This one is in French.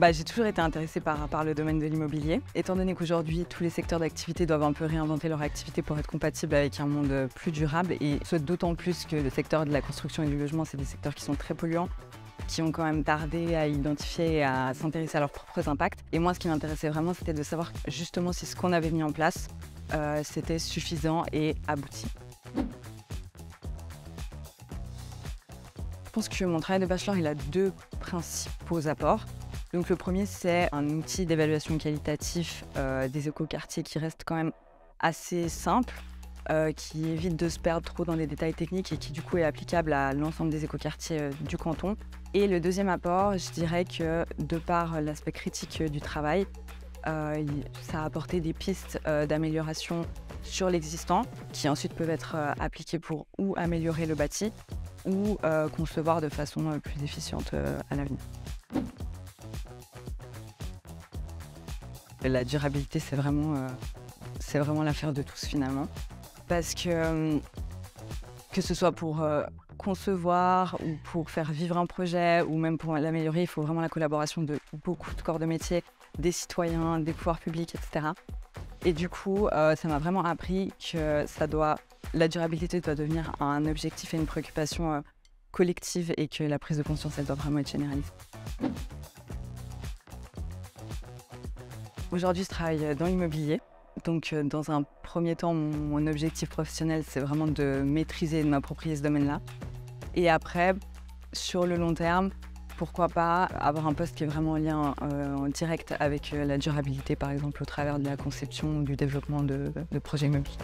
J'ai toujours été intéressée par le domaine de l'immobilier. Étant donné qu'aujourd'hui, tous les secteurs d'activité doivent un peu réinventer leur activité pour être compatibles avec un monde plus durable, et ce d'autant plus que le secteur de la construction et du logement, c'est des secteurs qui sont très polluants, qui ont quand même tardé à identifier et à s'intéresser à leurs propres impacts. Et moi, ce qui m'intéressait vraiment, c'était de savoir justement si ce qu'on avait mis en place, c'était suffisant et abouti. Je pense que mon travail de bachelor, il a deux principaux apports. Donc le premier, c'est un outil d'évaluation qualitatif des écoquartiers qui reste quand même assez simple, qui évite de se perdre trop dans les détails techniques et qui du coup est applicable à l'ensemble des écoquartiers du canton. Et le deuxième apport, je dirais que de par l'aspect critique du travail, ça a apporté des pistes d'amélioration sur l'existant qui ensuite peuvent être appliquées pour ou améliorer le bâti ou concevoir de façon plus efficiente à l'avenir. La durabilité, c'est vraiment l'affaire de tous finalement. Parce que ce soit pour concevoir ou pour faire vivre un projet ou même pour l'améliorer, il faut vraiment la collaboration de beaucoup de corps de métier, des citoyens, des pouvoirs publics, etc. Et du coup, ça m'a vraiment appris que la durabilité doit devenir un objectif et une préoccupation collective et que la prise de conscience, elle doit vraiment être généraliste. Aujourd'hui, je travaille dans l'immobilier. Donc, dans un premier temps, mon objectif professionnel, c'est vraiment de maîtriser et de m'approprier ce domaine-là. Et après, sur le long terme, pourquoi pas avoir un poste qui est vraiment en lien en direct avec la durabilité, par exemple, au travers de la conception ou du développement de projets immobiliers.